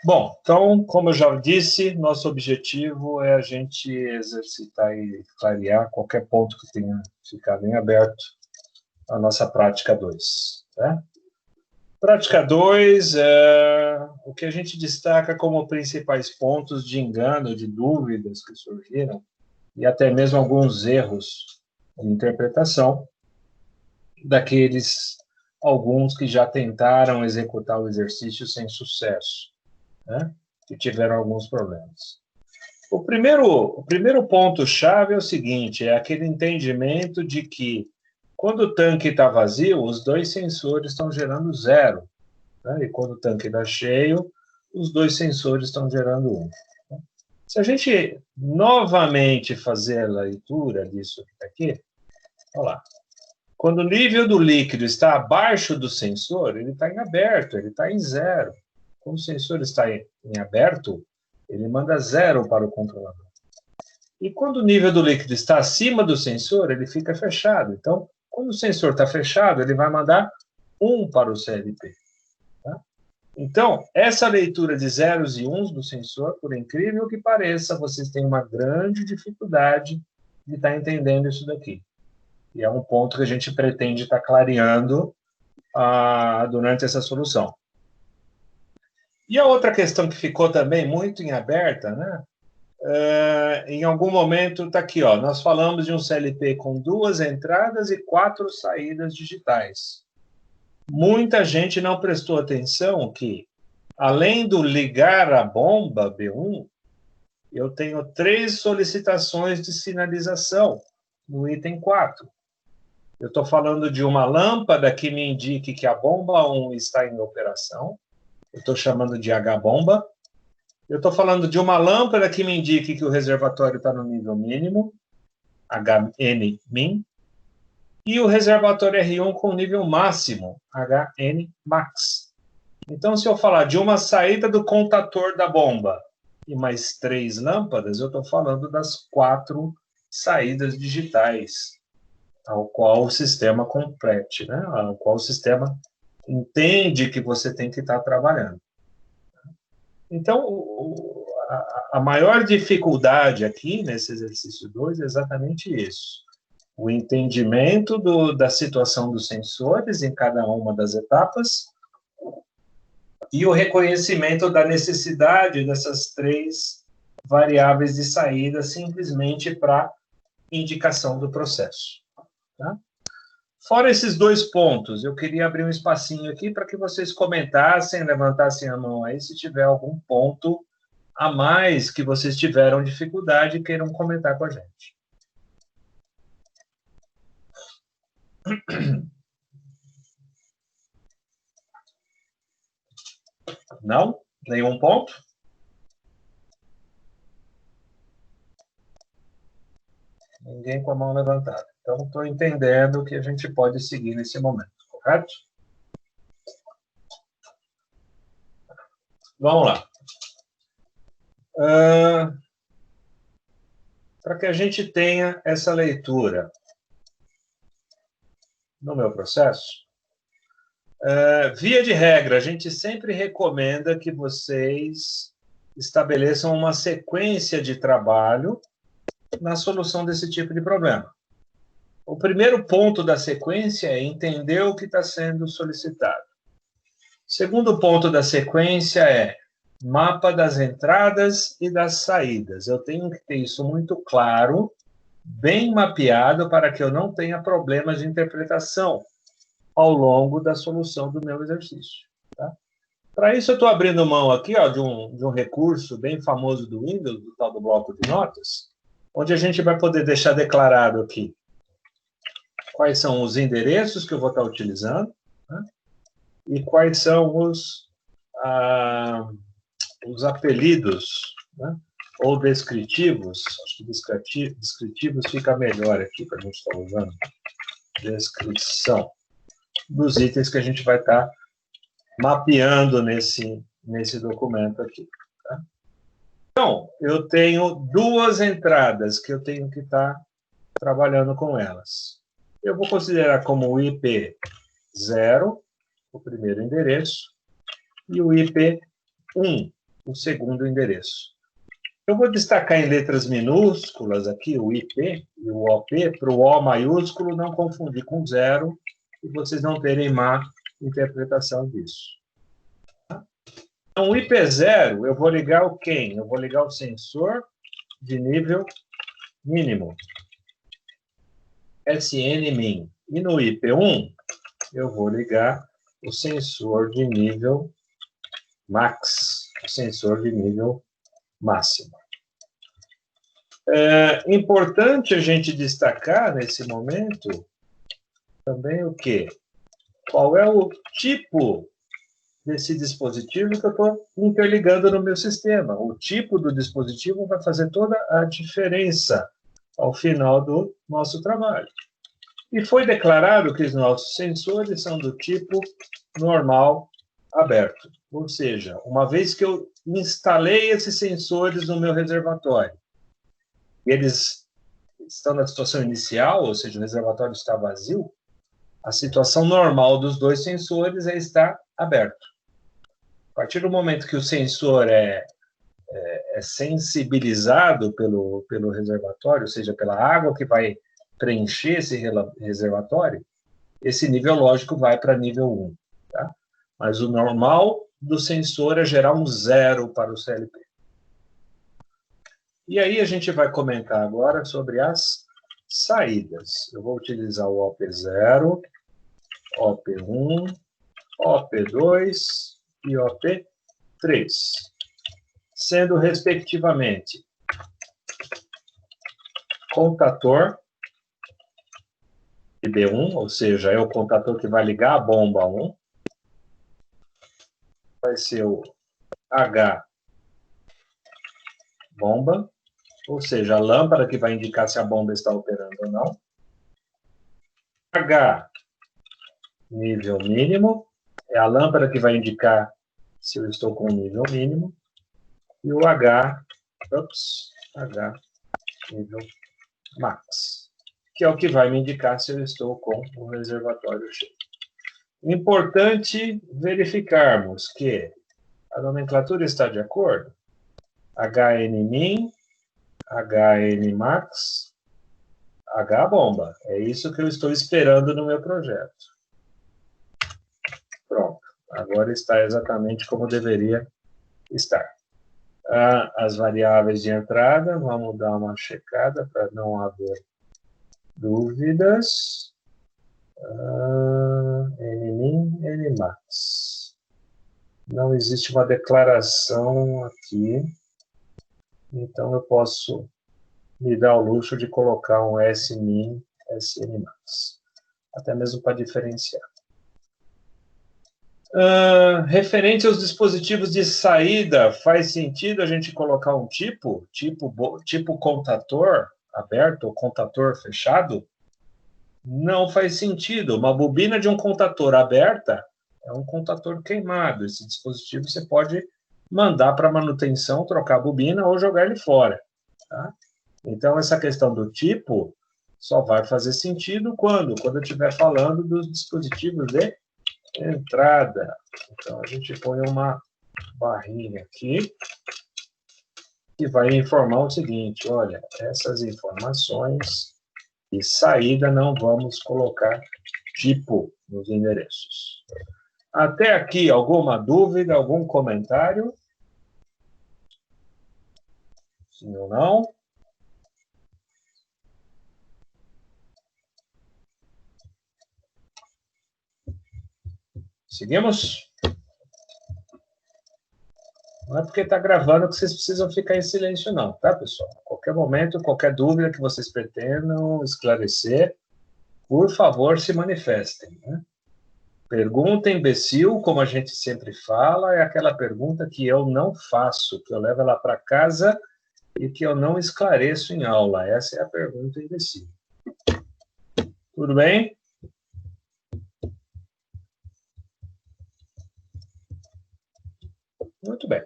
Bom, então, como eu já disse, nosso objetivo é a gente exercitar e clarear qualquer ponto que tenha ficado em aberto a nossa prática 2. Né? Prática 2, o que a gente destaca como principais pontos de engano, de dúvidas que surgiram, e até mesmo alguns erros de interpretação daqueles alguns que já tentaram executar o exercício sem sucesso, né? Que tiveram alguns problemas. O primeiro ponto-chave é o seguinte, é aquele entendimento de que quando o tanque está vazio, os dois sensores estão gerando 0. Né? E quando o tanque está cheio, os dois sensores estão gerando 1. Se a gente novamente fazer a leitura disso aqui, olha lá. Quando o nível do líquido está abaixo do sensor, ele está em aberto, ele está em 0. Quando o sensor está em aberto, ele manda 0 para o controlador. E quando o nível do líquido está acima do sensor, ele fica fechado. Então, quando o sensor está fechado, ele vai mandar 1 para o CLP. Tá? Então, essa leitura de zeros e uns do sensor, por incrível que pareça, vocês têm uma grande dificuldade de estar entendendo isso daqui. E é um ponto que a gente pretende estar clareando durante essa solução. E a outra questão que ficou também muito em aberta, né? Em algum momento, está aqui, ó, nós falamos de um CLP com 2 entradas e 4 saídas digitais. Muita gente não prestou atenção que, além do ligar a bomba B1, eu tenho 3 solicitações de sinalização no item 4. Eu estou falando de uma lâmpada que me indique que a bomba 1 está em operação. Eu estou chamando de H-bomba. Eu estou falando de uma lâmpada que me indique que o reservatório está no nível mínimo, HN-min, e o reservatório R1 com nível máximo, HN-max. Então, se eu falar de uma saída do contador da bomba e mais 3 lâmpadas, eu estou falando das 4 saídas digitais ao qual o sistema complete, né? Ao qual o sistema entende que você tem que estar trabalhando. Então, a maior dificuldade aqui, nesse exercício 2, é exatamente isso. O entendimento da situação dos sensores em cada uma das etapas e o reconhecimento da necessidade dessas 3 variáveis de saída simplesmente para indicação do processo. Tá? Fora esses 2 pontos, eu queria abrir um espacinho aqui para que vocês comentassem, levantassem a mão aí, se tiver algum ponto a mais que vocês tiveram dificuldade e queiram comentar com a gente. Não? Nenhum ponto? Ninguém com a mão levantada. Então, estou entendendo que a gente pode seguir nesse momento, correto? Vamos lá. Para que a gente tenha essa leitura no meu processo, via de regra, a gente sempre recomenda que vocês estabeleçam uma sequência de trabalho na solução desse tipo de problema. O primeiro ponto da sequência é entender o que está sendo solicitado. O segundo ponto da sequência é mapa das entradas e das saídas. Eu tenho que ter isso muito claro, bem mapeado, para que eu não tenha problemas de interpretação ao longo da solução do meu exercício. Tá? Para isso, eu estou abrindo mão aqui de um recurso bem famoso do Windows, do tal do bloco de notas, onde a gente vai poder deixar declarado aqui quais são os endereços que eu vou estar utilizando, né? E quais são os apelidos, né? Ou descritivos. Acho que descritivos fica melhor aqui para a gente estar usando. Descrição dos itens que a gente vai estar mapeando nesse documento aqui. Tá? Então, eu tenho 2 entradas que eu tenho que estar trabalhando com elas. Eu vou considerar como o IP 0, o primeiro endereço, e o IP1, o segundo endereço. Eu vou destacar em letras minúsculas aqui o IP e o OP, para o O maiúsculo não confundir com 0 e vocês não terem má interpretação disso. Então, o IP0, eu vou ligar o quem? Eu vou ligar o sensor de nível mínimo, SNMIN. E no IP1, eu vou ligar o sensor de nível max, o sensor de nível máximo. É importante a gente destacar, nesse momento, também o quê? Qual é o tipo desse dispositivo que eu estou interligando no meu sistema. O tipo do dispositivo vai fazer toda a diferença ao final do nosso trabalho. E foi declarado que os nossos sensores são do tipo normal aberto. Ou seja, uma vez que eu instalei esses sensores no meu reservatório, eles estão na situação inicial, ou seja, o reservatório está vazio, a situação normal dos dois sensores é estar aberto. A partir do momento que o sensor é sensibilizado pelo reservatório, ou seja, pela água que vai preencher esse reservatório, esse nível lógico vai para nível 1. Tá? Mas o normal do sensor é gerar um 0 para o CLP. E aí a gente vai comentar agora sobre as saídas. Eu vou utilizar o OP0, OP1, OP2 e OP3, sendo respectivamente contator B1, ou seja, é o contator que vai ligar a bomba 1, vai ser o H bomba, ou seja, a lâmpada que vai indicar se a bomba está operando ou não. H nível mínimo, é a lâmpada que vai indicar se eu estou com o nível mínimo. E o H nível max, que é o que vai me indicar se eu estou com o reservatório cheio. Importante verificarmos que a nomenclatura está de acordo. HNmin, HNmax, H-bomba. É isso que eu estou esperando no meu projeto. Pronto. Agora está exatamente como deveria estar. As variáveis de entrada, vamos dar uma checada para não haver dúvidas. Nmin, Nmax. Não existe uma declaração aqui, então eu posso me dar o luxo de colocar um Smin, Snmax, até mesmo para diferenciar. Referente aos dispositivos de saída, faz sentido a gente colocar um tipo contator aberto ou contator fechado? Não faz sentido. Uma bobina de um contator aberta é um contator queimado. Esse dispositivo você pode mandar para manutenção, trocar a bobina ou jogar ele fora. Tá? Então, essa questão do tipo só vai fazer sentido quando eu estiver falando dos dispositivos de entrada. Então, a gente põe uma barrinha aqui que vai informar o seguinte, olha, essas informações de saída não vamos colocar tipo nos endereços. Até aqui, alguma dúvida, algum comentário? Sim ou não? Seguimos? Não é porque está gravando que vocês precisam ficar em silêncio, não, tá, pessoal? A qualquer momento, qualquer dúvida que vocês pretendam esclarecer, por favor, se manifestem. Né? Pergunta imbecil, como a gente sempre fala, é aquela pergunta que eu não faço, que eu levo ela para casa e que eu não esclareço em aula. Essa é a pergunta imbecil. Tudo bem? Muito bem.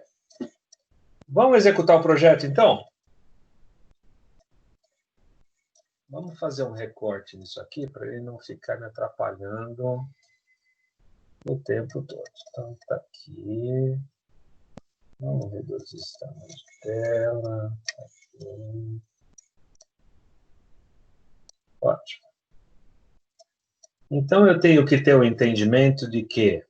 Vamos executar o projeto, então? Vamos fazer um recorte nisso aqui, para ele não ficar me atrapalhando o tempo todo. Então, está aqui. Vamos reduzir esse tamanho de tela. Aqui. Ótimo. Então, eu tenho que ter o entendimento de que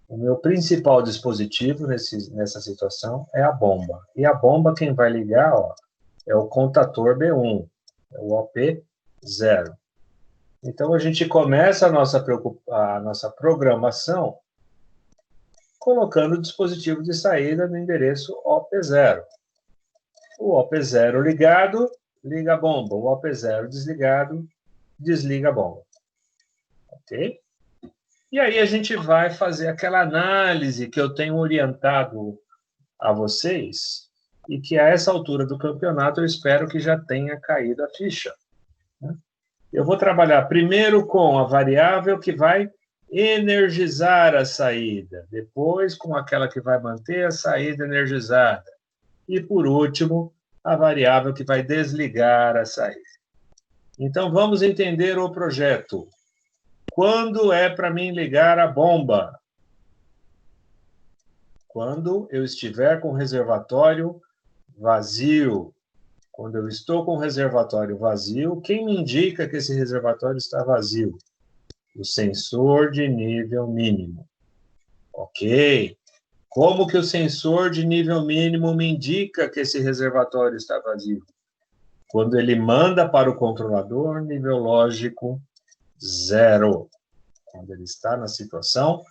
o meu principal dispositivo nessa situação é a bomba. E a bomba, quem vai ligar, ó, é o contator B1, é o OP0. Então, a gente começa a nossa programação colocando o dispositivo de saída no endereço OP0. O OP0 ligado, liga a bomba. O OP0 desligado, desliga a bomba. Ok? E aí a gente vai fazer aquela análise que eu tenho orientado a vocês e que a essa altura do campeonato eu espero que já tenha caído a ficha. Eu vou trabalhar primeiro com a variável que vai energizar a saída, depois com aquela que vai manter a saída energizada e, por último, a variável que vai desligar a saída. Então, vamos entender o projeto. Quando é para mim ligar a bomba? Quando eu estiver com o reservatório vazio. Quando eu estou com o reservatório vazio, quem me indica que esse reservatório está vazio? O sensor de nível mínimo. Ok. Como que o sensor de nível mínimo me indica que esse reservatório está vazio? Quando ele manda para o controlador nível lógico 0. Quando ele está na situação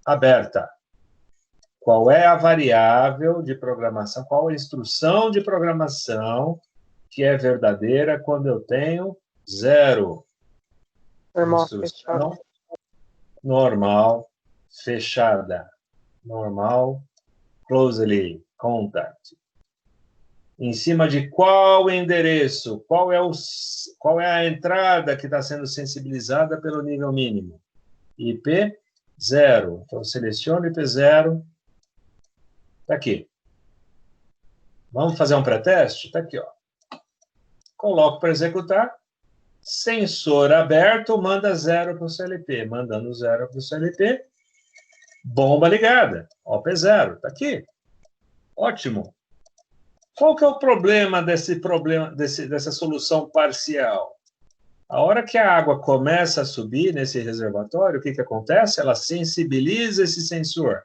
aberta. Qual é a variável de programação, qual a instrução de programação que é verdadeira quando eu tenho 0? Normal, instrução normal, fechada. Normal, closely, contact. Em cima de qual endereço? Qual é a entrada que está sendo sensibilizada pelo nível mínimo? IP 0. Então, seleciono IP 0. Está aqui. Vamos fazer um pré-teste? Está aqui, ó. Coloco para executar. Sensor aberto, manda 0 para o CLP. Mandando 0 para o CLP. Bomba ligada. OP0. Está aqui. Ótimo. Qual que é o problema dessa solução parcial? A hora que a água começa a subir nesse reservatório, o que acontece? Ela sensibiliza esse sensor.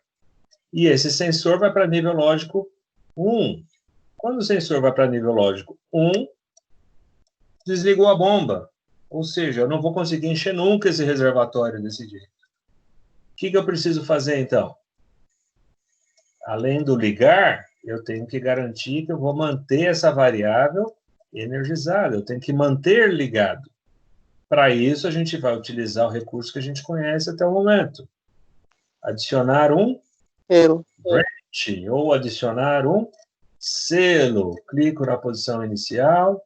E esse sensor vai para nível lógico 1. Quando o sensor vai para nível lógico 1, desligou a bomba. Ou seja, eu não vou conseguir encher nunca esse reservatório desse jeito. O que eu preciso fazer, então? Além do ligar, eu tenho que garantir que eu vou manter essa variável energizada. Eu tenho que manter ligado. Para isso, a gente vai utilizar o recurso que a gente conhece até o momento. Adicionar um branch ou adicionar um selo. Clico na posição inicial,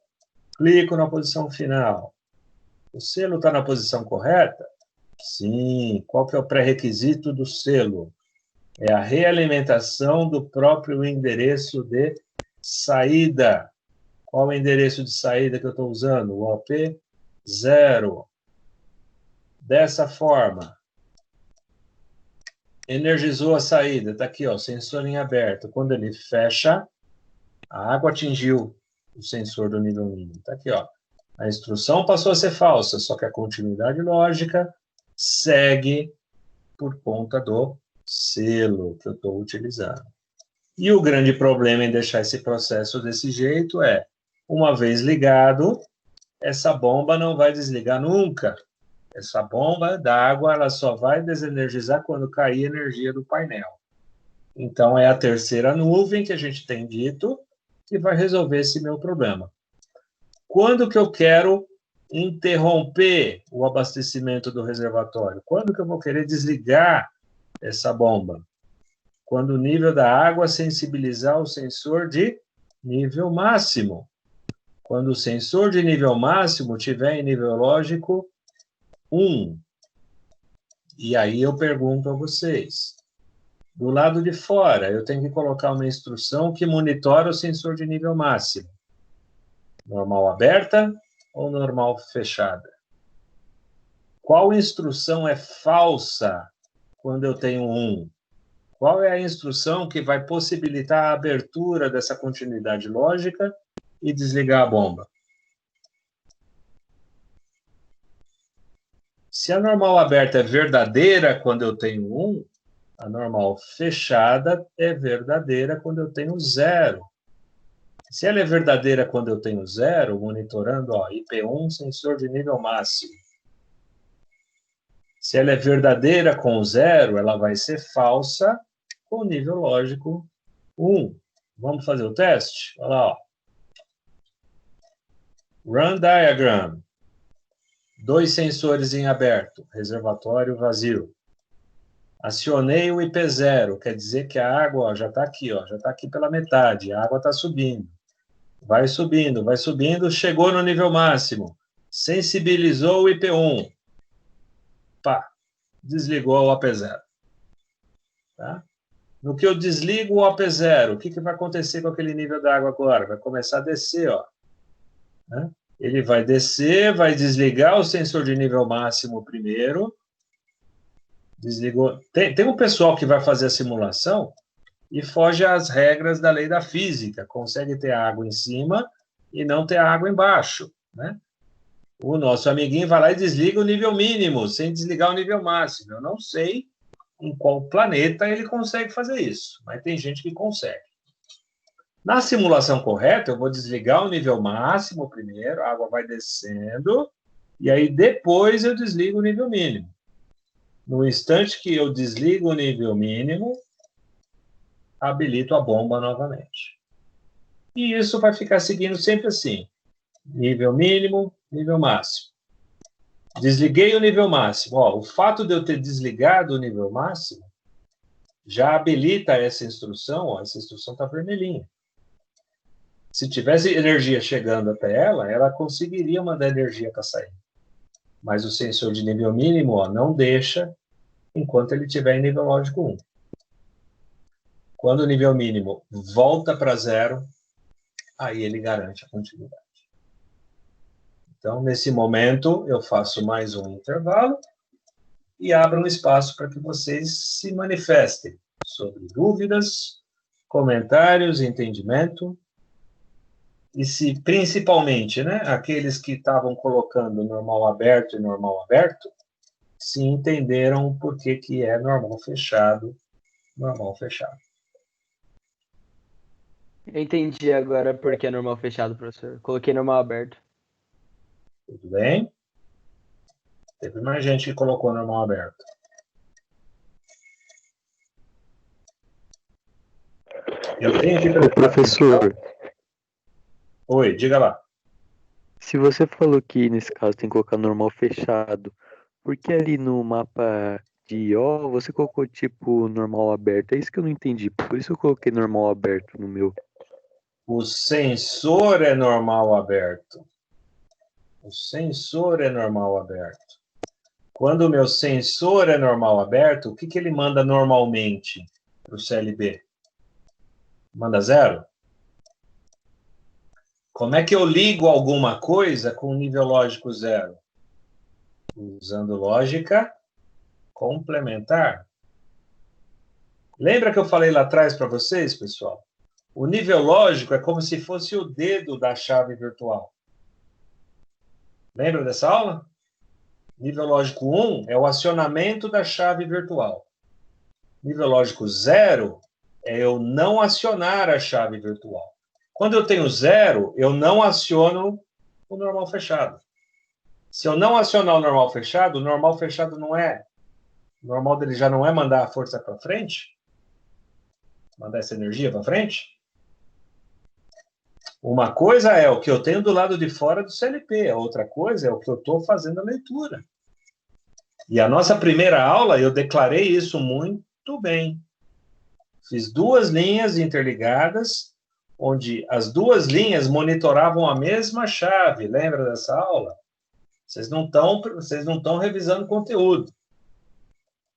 clico na posição final. O selo está na posição correta? Sim. Qual que é o pré-requisito do selo? É a realimentação do próprio endereço de saída. Qual o endereço de saída que eu estou usando? O OP0. Dessa forma, energizou a saída. Está aqui, ó, sensor em aberto. Quando ele fecha, a água atingiu o sensor do nível mínimo. Está aqui, ó. A instrução passou a ser falsa, só que a continuidade lógica segue por conta do selo que eu estou utilizando. E o grande problema em deixar esse processo desse jeito é, uma vez ligado, essa bomba não vai desligar nunca. Essa bomba d'água, ela só vai desenergizar quando cair a energia do painel. Então, é a terceira nuvem que a gente tem dito que vai resolver esse meu problema. Quando que eu quero interromper o abastecimento do reservatório? Quando que eu vou querer desligar essa bomba? Quando o nível da água sensibilizar o sensor de nível máximo. Quando o sensor de nível máximo estiver em nível lógico 1. E aí eu pergunto a vocês, do lado de fora, eu tenho que colocar uma instrução que monitora o sensor de nível máximo. Normal aberta ou normal fechada? Qual instrução é falsa quando eu tenho 1? Qual é a instrução que vai possibilitar a abertura dessa continuidade lógica e desligar a bomba? Se a normal aberta é verdadeira quando eu tenho 1, a normal fechada é verdadeira quando eu tenho 0. Se ela é verdadeira quando eu tenho 0, monitorando, ó, IP1, sensor de nível máximo. Se ela é verdadeira com 0, ela vai ser falsa com nível lógico 1. Vamos fazer o teste? Olha lá, ó. Run diagram. 2 sensores em aberto, reservatório vazio. Acionei o IP0, quer dizer que a água ó, já está aqui, ó, já está aqui pela metade, a água está subindo. Vai subindo, chegou no nível máximo. Sensibilizou o IP1. Pá, desligou o AP0. Tá? No que eu desligo o AP0, o que vai acontecer com aquele nível da água agora? Vai começar a descer, ó. Né? Ele vai descer, vai desligar o sensor de nível máximo primeiro. Desligou. Tem um pessoal que vai fazer a simulação e foge às regras da lei da física. Consegue ter água em cima e não ter água embaixo, né? O nosso amiguinho vai lá e desliga o nível mínimo, sem desligar o nível máximo. Eu não sei em qual planeta ele consegue fazer isso, mas tem gente que consegue. Na simulação correta, eu vou desligar o nível máximo primeiro, a água vai descendo, e aí depois eu desligo o nível mínimo. No instante que eu desligo o nível mínimo, habilito a bomba novamente. E isso vai ficar seguindo sempre assim. Nível mínimo, nível máximo. Desliguei o nível máximo. Ó, o fato de eu ter desligado o nível máximo já habilita essa instrução. Ó, essa instrução está vermelhinha. Se tivesse energia chegando até ela, ela conseguiria mandar energia para sair. Mas o sensor de nível mínimo ó, não deixa enquanto ele estiver em nível lógico 1. Quando o nível mínimo volta para 0, aí ele garante a continuidade. Então, nesse momento, eu faço mais um intervalo e abro um espaço para que vocês se manifestem sobre dúvidas, comentários, entendimento. E se, principalmente, né, aqueles que estavam colocando normal aberto e normal aberto, se entenderam por que é normal fechado, normal fechado. Eu entendi agora por que é normal fechado, professor. Coloquei normal aberto. Tudo bem? Teve mais gente que colocou normal aberto. Eu tenho que prestar professor, atenção. Oi, diga lá. se você falou que nesse caso tem que colocar normal fechado, por que ali no mapa de I/O você colocou tipo normal aberto? É isso que eu não entendi. Por isso eu coloquei normal aberto no meu. O sensor é normal aberto. O sensor é normal aberto. Quando o meu sensor é normal aberto, o que ele manda normalmente para o CLB? Manda 0? Como é que eu ligo alguma coisa com nível lógico 0? Usando lógica complementar. Lembra que eu falei lá atrás para vocês, pessoal? O nível lógico é como se fosse o dedo da chave virtual. Lembra dessa aula? Nível lógico 1 é o acionamento da chave virtual. Nível lógico 0 é eu não acionar a chave virtual. Quando eu tenho 0, eu não aciono o normal fechado. Se eu não acionar o normal fechado não é. O normal dele já não é mandar a força para frente? Mandar essa energia para frente? Uma coisa é o que eu tenho do lado de fora do CLP, a outra coisa é o que eu estou fazendo a leitura. E a nossa primeira aula, eu declarei isso muito bem. Fiz 2 linhas interligadas, onde as 2 linhas monitoravam a mesma chave. Lembra dessa aula? Vocês não estão revisando conteúdo.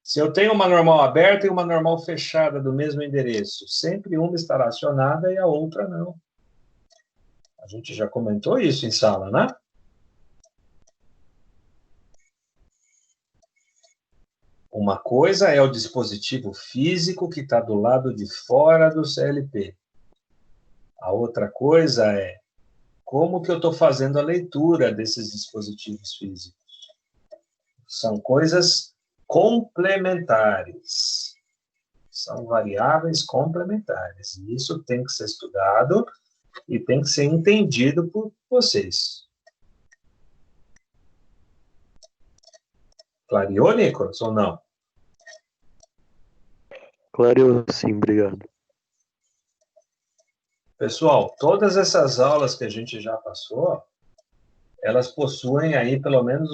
Se eu tenho uma normal aberta e uma normal fechada do mesmo endereço, sempre uma estará acionada e a outra não. A gente já comentou isso em sala, né? Uma coisa é o dispositivo físico que está do lado de fora do CLP. A outra coisa é como que eu estou fazendo a leitura desses dispositivos físicos. São coisas complementares. São variáveis complementares. E isso tem que ser estudado e tem que ser entendido por vocês. Clareou, Nicolas, ou não? Clareou, sim, obrigado. Pessoal, todas essas aulas que a gente já passou, elas possuem aí pelo menos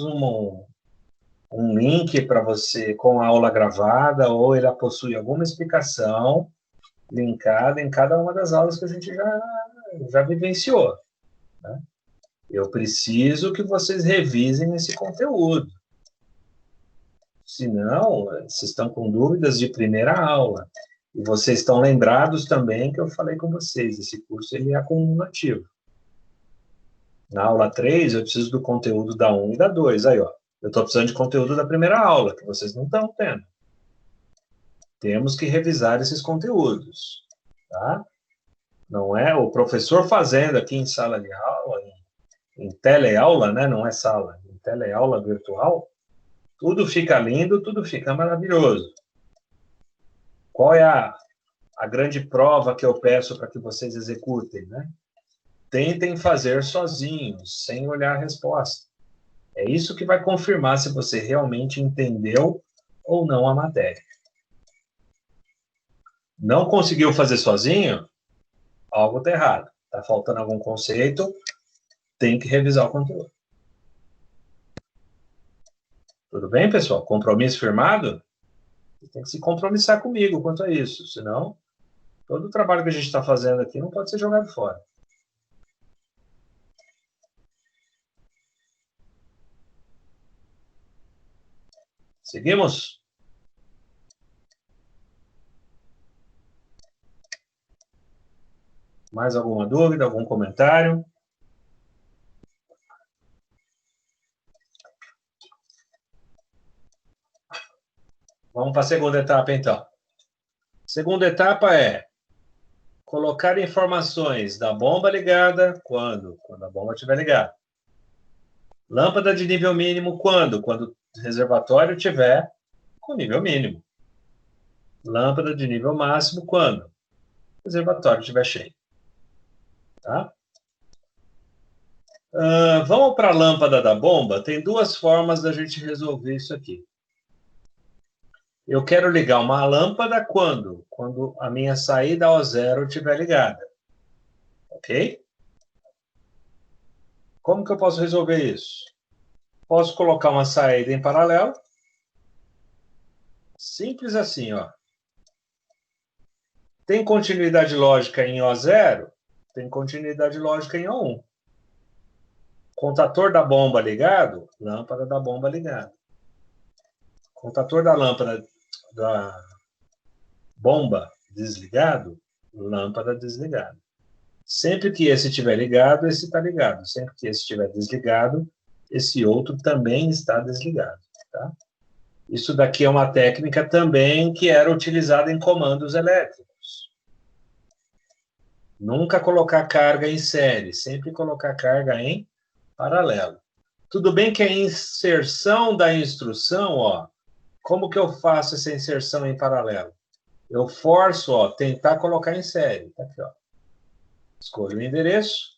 um link para você com a aula gravada, ou ela possui alguma explicação linkada em cada uma das aulas que a gente já vivenciou. Né? Eu preciso que vocês revisem esse conteúdo. Senão, vocês estão com dúvidas de primeira aula. E vocês estão lembrados também que eu falei com vocês, esse curso ele é acumulativo. Na aula 3, eu preciso do conteúdo da 1 e da 2. Aí, ó, eu estou precisando de conteúdo da primeira aula, que vocês não estão tendo. Temos que revisar esses conteúdos, tá? Não é o professor fazendo aqui em sala de aula, em teleaula, né? Não é sala, em teleaula virtual, tudo fica lindo, tudo fica maravilhoso. Qual é a grande prova que eu peço para que vocês executem, né? Tentem fazer sozinhos, sem olhar a resposta. É isso que vai confirmar se você realmente entendeu ou não a matéria. Não conseguiu fazer sozinho? Algo está errado. Está faltando algum conceito, tem que revisar o conteúdo. Tudo bem, pessoal? Compromisso firmado? Você tem que se compromissar comigo quanto a isso, senão todo o trabalho que a gente está fazendo aqui não pode ser jogado fora. Seguimos? Mais alguma dúvida, algum comentário? Vamos para a segunda etapa, então. Segunda etapa é colocar informações da bomba ligada quando a bomba estiver ligada. Lâmpada de nível mínimo quando o reservatório estiver com nível mínimo. Lâmpada de nível máximo quando o reservatório estiver cheio. Tá? Vamos para a lâmpada da bomba? Tem duas formas da gente resolver isso aqui. Eu quero ligar uma lâmpada quando a minha saída ao zero estiver ligada. Ok? Como que eu posso resolver isso? Posso colocar uma saída em paralelo. Simples assim, ó. Tem continuidade lógica em O0? Tem continuidade lógica em O1. Contator da bomba ligado? Lâmpada da bomba ligada. Contator da lâmpada da bomba desligado? Lâmpada desligada. Sempre que esse estiver ligado, esse está ligado. Sempre que esse estiver desligado, esse outro também está desligado. Tá? Isso daqui é uma técnica também que era utilizada em comandos elétricos. Nunca colocar carga em série, sempre colocar carga em paralelo. Tudo bem que a inserção da instrução, ó, como que eu faço essa inserção em paralelo? Eu forço, ó, tentar colocar em série. Tá aqui, ó. Escolho o endereço.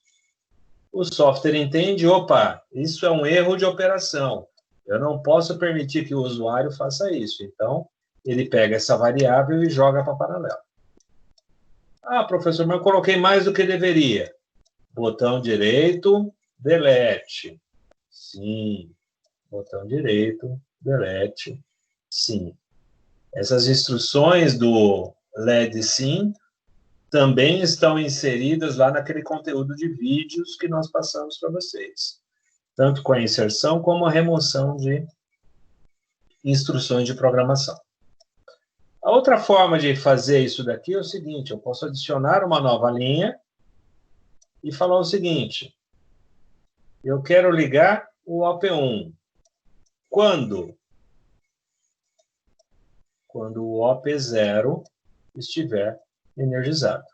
O software entende, opa, isso é um erro de operação. Eu não posso permitir que o usuário faça isso. Então, ele pega essa variável e joga para paralelo. Ah, professor, mas eu coloquei mais do que deveria. Botão direito, delete. Sim. Botão direito, delete. Sim. Essas instruções do LED Sim também estão inseridas lá naquele conteúdo de vídeos que nós passamos para vocês. Tanto com a inserção como a remoção de instruções de programação. A outra forma de fazer isso daqui é o seguinte, eu posso adicionar uma nova linha e falar o seguinte, eu quero ligar o OP1. Quando quando o OP0 estiver energizado.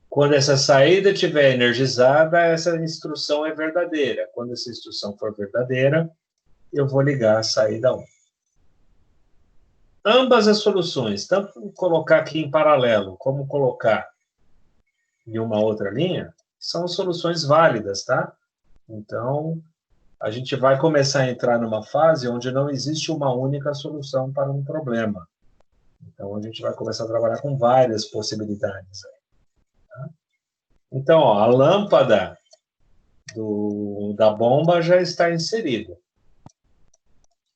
Quando essa saída estiver energizada, essa instrução é verdadeira. Quando essa instrução for verdadeira, eu vou ligar a saída 1. Ambas as soluções, tanto colocar aqui em paralelo, como colocar em uma outra linha, são soluções válidas, tá? Então, a gente vai começar a entrar numa fase onde não existe uma única solução para um problema. Então, a gente vai começar a trabalhar com várias possibilidades. Tá? Então, ó, a lâmpada da bomba já está inserida.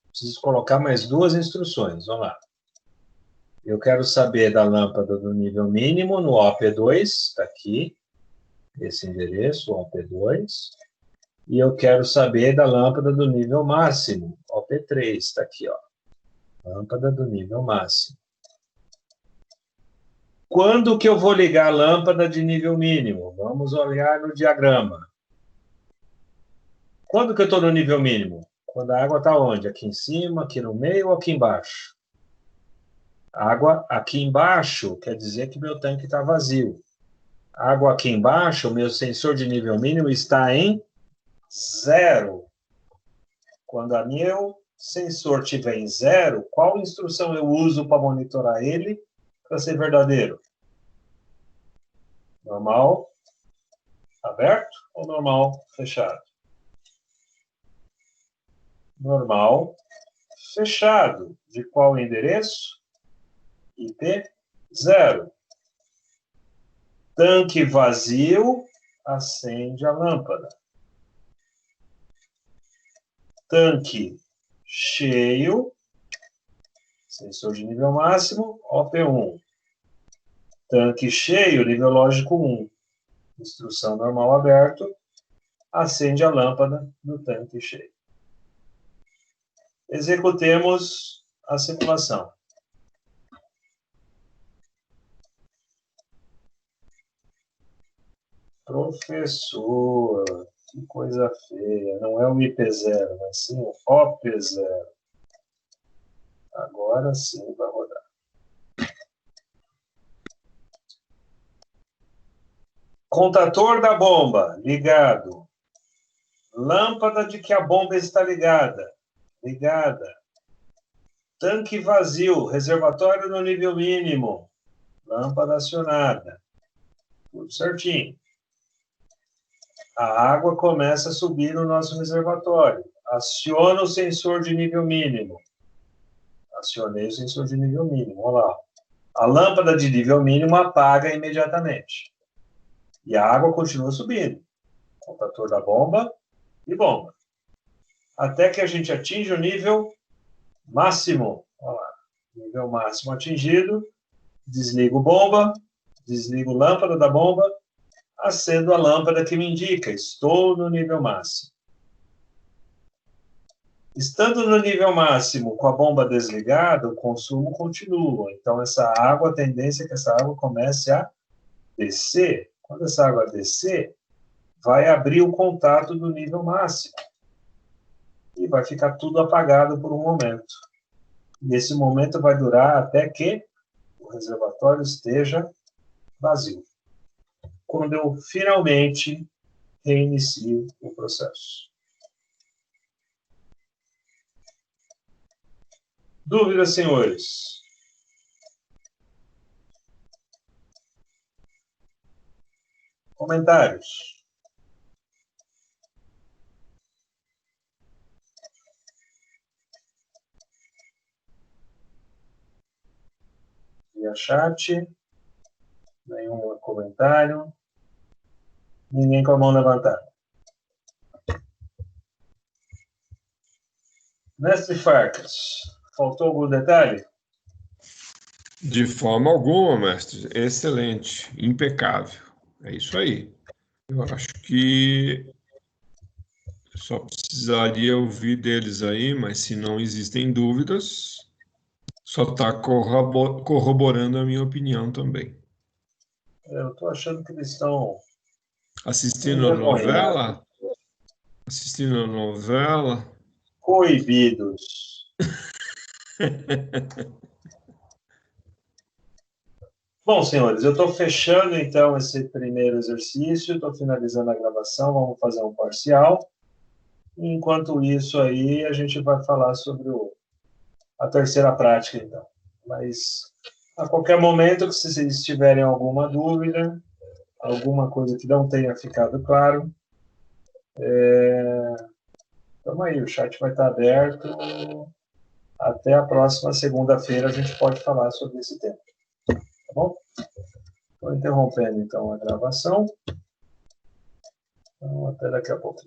Preciso colocar mais 2 instruções. Vamos lá. Eu quero saber da lâmpada do nível mínimo no OP2, está aqui, esse endereço, OP2. E eu quero saber da lâmpada do nível máximo, OP3, está aqui, ó. Lâmpada do nível máximo. Quando que eu vou ligar a lâmpada de nível mínimo? Vamos olhar no diagrama. Quando que eu estou no nível mínimo? Quando a água está onde? Aqui em cima, aqui no meio ou aqui embaixo? A água aqui embaixo quer dizer que meu tanque está vazio. A água aqui embaixo, o meu sensor de nível mínimo está em 0. Quando o meu sensor estiver em 0, qual instrução eu uso para monitorar ele para ser verdadeiro? Normal aberto ou normal fechado? Normal fechado. De qual endereço? IP 0. Tanque vazio, acende a lâmpada. Tanque cheio, sensor de nível máximo, OP1. Tanque cheio, nível lógico 1. Instrução normal aberto, acende a lâmpada do tanque cheio. Executemos a simulação. Professor, que coisa feia. Não é o IP0, mas sim o OP0. Agora sim vai rodar. Contator da bomba, ligado. Lâmpada de que a bomba está ligada. Ligada. Tanque vazio, reservatório no nível mínimo. Lâmpada acionada. Tudo certinho. A água começa a subir no nosso reservatório. Aciona o sensor de nível mínimo. Acionei o sensor de nível mínimo. Olha lá. A lâmpada de nível mínimo apaga imediatamente. E a água continua subindo. Contator da bomba e bomba. Até que a gente atinja o nível máximo. Olha lá. Nível máximo atingido. Desligo bomba. Desligo lâmpada da bomba. Acendo a lâmpada que me indica. Estou no nível máximo. Estando no nível máximo, com a bomba desligada, o consumo continua. Então, essa água, a tendência é que essa água comece a descer. Quando essa água descer, vai abrir o contato do nível máximo. E vai ficar tudo apagado por um momento. E esse momento vai durar até que o reservatório esteja vazio. Quando eu finalmente reinicio o processo. Dúvidas, senhores? Comentários? Via chat? Nenhum comentário? Ninguém com a mão levantada. Mestre Farkas, faltou algum detalhe? De forma alguma, mestre. Excelente, impecável. É isso aí. Eu acho que só precisaria ouvir deles aí, mas se não existem dúvidas, só está corroborando a minha opinião também. Eu estou achando que eles estão Assistindo a envergonhados, novela? Assistindo a novela? coibidos. Bom, senhores, eu estou fechando, então, esse primeiro exercício, estou finalizando a gravação, vamos fazer um parcial. Enquanto isso aí, a gente vai falar sobre a terceira prática, então. Mas, a qualquer momento que vocês tiverem alguma dúvida, alguma coisa que não tenha ficado claro, então aí, o chat vai estar aberto. Até a próxima segunda-feira a gente pode falar sobre esse tema. Tá bom? Estou interrompendo, então, a gravação. Então, até daqui a pouco.